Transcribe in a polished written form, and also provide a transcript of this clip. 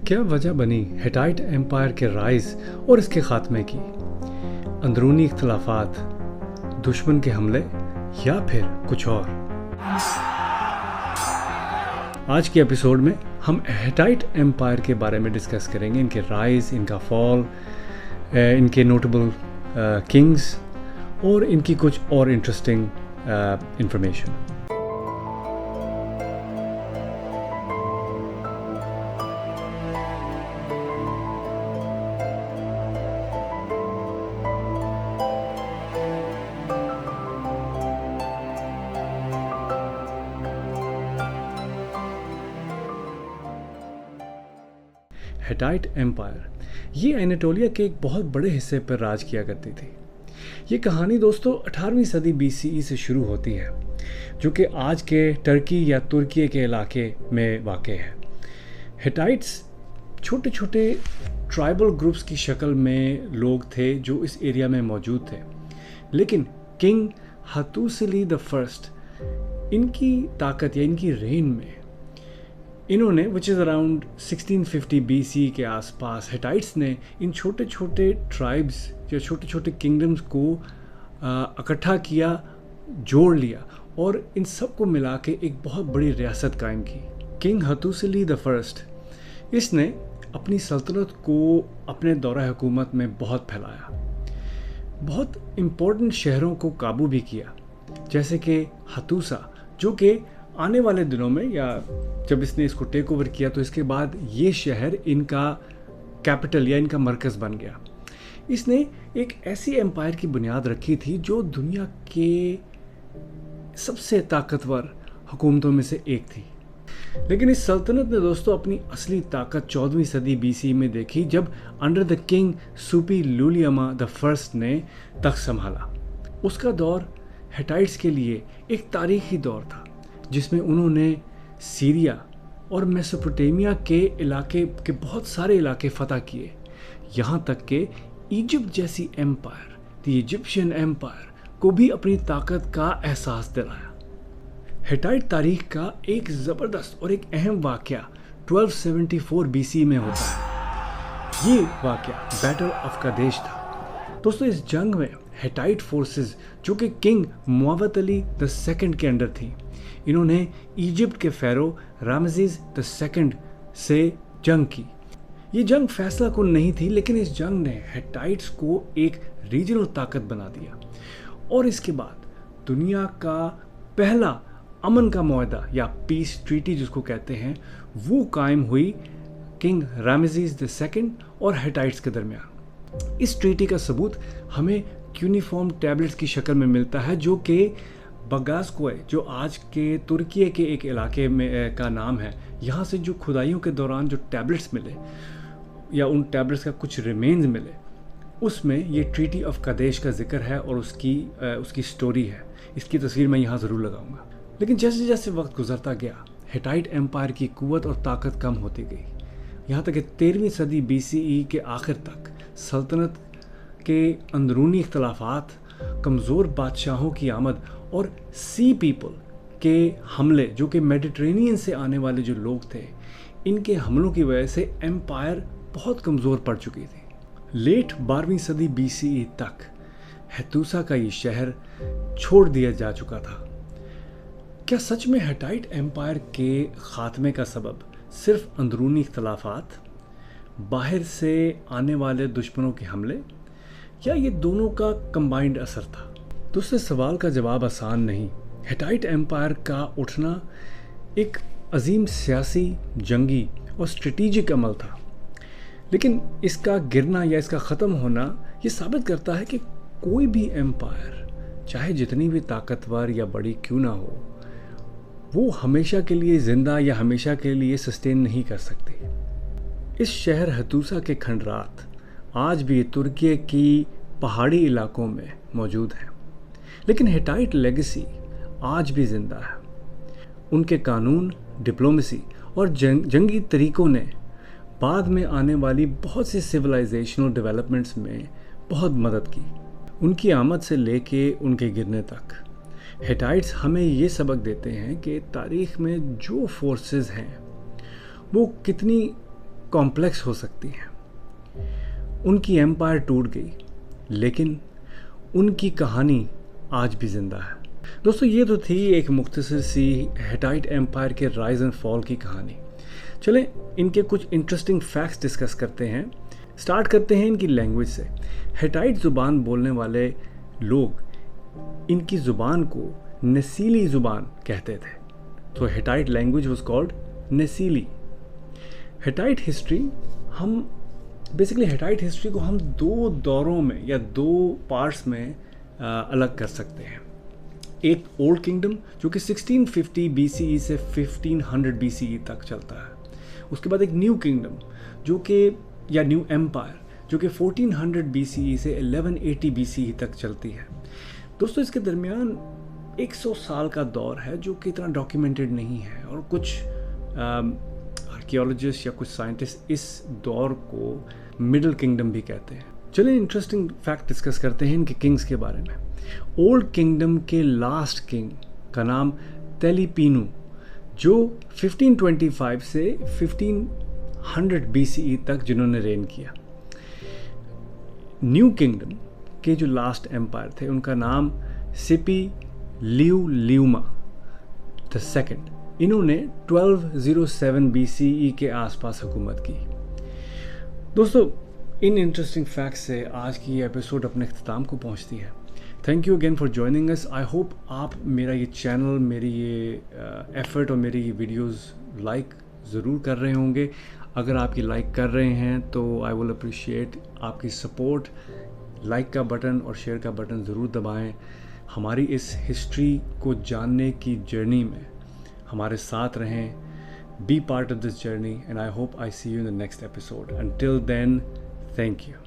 क्या वजह बनी हिटाइट एम्पायर के राइज और इसके खात्मे की? अंदरूनी इख्तलाफात, दुश्मन के हमले या फिर कुछ और? आज के एपिसोड में हम हिटाइट एम्पायर के बारे में डिस्कस करेंगे, इनके राइज, इनका फॉल, इनके नोटेबल किंग्स और इनकी कुछ और इंटरेस्टिंग इंफॉर्मेशन। हिटाइट एम्पायर ये एनाटोलिया के एक बहुत बड़े हिस्से पर राज किया करती थी। ये कहानी दोस्तों 18वीं सदी BCE से शुरू होती है, जो कि आज के टर्की या तुर्की के इलाके में वाक़ है। हिटाइट्स छोटे छोटे ट्राइबल ग्रुप्स की शक्ल में लोग थे जो इस एरिया में मौजूद थे, लेकिन किंग हतुसिली द फर्स्ट, इनकी ताकत या इनकी रेन में इन्होंने विच इज़ अराउंड 1650 BC के आसपास हिटाइट्स ने इन छोटे छोटे ट्राइब्स या छोटे छोटे किंगडम्स को इकट्ठा किया, जोड़ लिया और इन सब को मिला के एक बहुत बड़ी रियासत कायम की। किंग हतुसिली द फर्स्ट, इसने अपनी सल्तनत को अपने दौरा हुकूमत में बहुत फैलाया, बहुत इम्पोर्टेंट शहरों को काबू भी किया, जैसे कि हतूसा, जो कि आने वाले दिनों में या जब इसने इसको टेक ओवर किया तो इसके बाद ये शहर इनका कैपिटल या इनका मरकज़ बन गया। इसने एक ऐसी एम्पायर की बुनियाद रखी थी जो दुनिया के सबसे ताकतवर हुकूमतों में से एक थी। लेकिन इस सल्तनत ने दोस्तों अपनी असली ताकत 14वीं सदी BC में देखी, जब under the king Suppiluliuma the first ने तख्त संभाला। उसका दौर हिटाइट्स के लिए एक तारीखी दौर था, जिसमें उन्होंने सीरिया और मेसोपोटामिया के इलाके के बहुत सारे इलाके फतह किए, यहाँ तक कि इजिप्ट जैसी एम्पायर, द इजिप्शियन एम्पायर, को भी अपनी ताकत का एहसास दिलाया। हिटाइट तारीख का एक ज़बरदस्त और एक अहम वाक़या 1274 BC में होता है। ये वाक़या बैटल ऑफ कादेश था। दोस्तों, इस जंग में हिटाइट फोर्सेस, जो कि किंग मुअव्वत अली द सेकंड के अंडर थी, इन्होंने इजिप्ट के फ़ारो रामसेस द सेकंड से जंग की। ये जंग फैसला कुन नहीं थी, लेकिन इस जंग ने हिटाइट्स को एक रीजनल ताकत बना दिया और इसके बाद दुनिया का पहला अमन का मुआहदा या पीस ट्रीटी जिसको कहते हैं, वो कायम हुई किंग रामसेस द सेकंड और हिटाइट्स के दरमियान। इस ट्रीटी का सबूत हमें क्यूनिफॉर्म टैबलेट्स की शक्ल में मिलता है, जो कि बगासकोय, जो आज के तुर्की के एक इलाके में का नाम है, यहाँ से जो खुदाइयों के दौरान जो टैबलेट्स मिले या उन टैबलेट्स का कुछ रिमेन्स मिले, उसमें ये ट्रीटी ऑफ कादेश का जिक्र है और उसकी स्टोरी है। इसकी तस्वीर मैं यहाँ ज़रूर लगाऊंगा। लेकिन जैसे जैसे वक्त गुजरता गया, हिटाइट एम्पायर की कुव्वत और ताकत कम होती गई, यहाँ तक कि 13वीं सदी BCE के आखिर तक सल्तनत के अंदरूनी इख्तलाफात, कमज़ोर बादशाहों की आमद और सी पीपल के हमले, जो कि मेडिटेरेनियन से आने वाले जो लोग थे, इनके हमलों की वजह से एम्पायर बहुत कमज़ोर पड़ चुकी थी। लेट 12वीं सदी BCE तक हतूसा का ये शहर छोड़ दिया जा चुका था। क्या सच में हिटाइट एम्पायर के ख़ात्मे का सबब सिर्फ अंदरूनी इख्तलाफात, बाहर से आने वाले दुश्मनों के हमले, या ये दोनों का कंबाइंड असर था? दूसरे सवाल का जवाब आसान नहीं। हिटाइट एम्पायर का उठना एक अजीम सियासी, जंगी और स्ट्रेटेजिक अमल था, लेकिन इसका गिरना या इसका ख़त्म होना ये साबित करता है कि कोई भी एम्पायर, चाहे जितनी भी ताकतवर या बड़ी क्यों ना हो, वो हमेशा के लिए ज़िंदा या हमेशा के लिए सस्टेन नहीं कर सकती। इस शहर हतूसा के खंडरात आज भी तुर्की की पहाड़ी इलाकों में मौजूद हैं, लेकिन हिटाइट लेगेसी आज भी ज़िंदा है। उनके कानून, डिप्लोमेसी और जंगी तरीक़ों ने बाद में आने वाली बहुत सी सिविलाइजेशनल डेवलपमेंट्स में बहुत मदद की। उनकी आमद से लेके उनके गिरने तक हिटाइट्स हमें ये सबक देते हैं कि तारीख़ में जो फोर्सेस हैं वो कितनी कॉम्प्लेक्स हो सकती हैं। उनकी एम्पायर टूट गई, लेकिन उनकी कहानी आज भी जिंदा है। दोस्तों, ये तो थी एक मुख्तसर सी हिटाइट एम्पायर के राइज एंड फॉल की कहानी। चलें इनके कुछ इंटरेस्टिंग फैक्ट्स डिस्कस करते हैं। स्टार्ट करते हैं इनकी लैंग्वेज से। हिटाइट ज़ुबान बोलने वाले लोग इनकी ज़ुबान को नसीली ज़ुबान कहते थे। तो हिटाइट लैंग्वेज वाज कॉल्ड नसीली। हिटाइट हिस्ट्री हिटाइट हिस्ट्री को हम दो दौरों में या दो पार्ट्स में अलग कर सकते हैं। एक ओल्ड किंगडम जो कि 1650 BCE से 1500 BCE तक चलता है। उसके बाद एक न्यू किंगडम जो कि या न्यू एम्पायर जो कि 1400 BCE से 1180 BCE तक चलती है। दोस्तों, इसके दरमियान 100 साल का दौर है जो कि इतना डॉक्यूमेंटेड नहीं है, और कुछ आर्कियोलॉजिस्ट या कुछ साइंटिस्ट इस दौर को मिडिल किंगडम भी कहते हैं। चलिए इंटरेस्टिंग फैक्ट डिस्कस करते हैं इनके किंग्स के बारे में। ओल्ड किंगडम के लास्ट किंग का नाम तेलीपीनू, जो 1525 से 1500 BCE तक जिन्होंने रेन किया। न्यू किंगडम के जो लास्ट एम्पायर थे उनका नाम सिपी लिउमा द सेकंड। इन्होंने 1207 BCE के आसपास हुकूमत की। दोस्तों, इन इंटरेस्टिंग फैक्ट्स से आज की ये एपिसोड अपने अख्ताम को पहुंचती है। Thank you again for joining us. I hope आप मेरा ये चैनल, मेरी ये एफर्ट और मेरी ये वीडियोस लाइक ज़रूर कर रहे होंगे। अगर आप ये लाइक कर रहे हैं तो आई विल अप्रिशिएट आपकी सपोर्ट। लाइक का बटन और शेयर का बटन ज़रूर दबाएं। हमारी इस हिस्ट्री को जानने की जर्नी में हमारे साथ रहें। Be part of this journey, and I hope I see you in the next episode. Until then, thank you.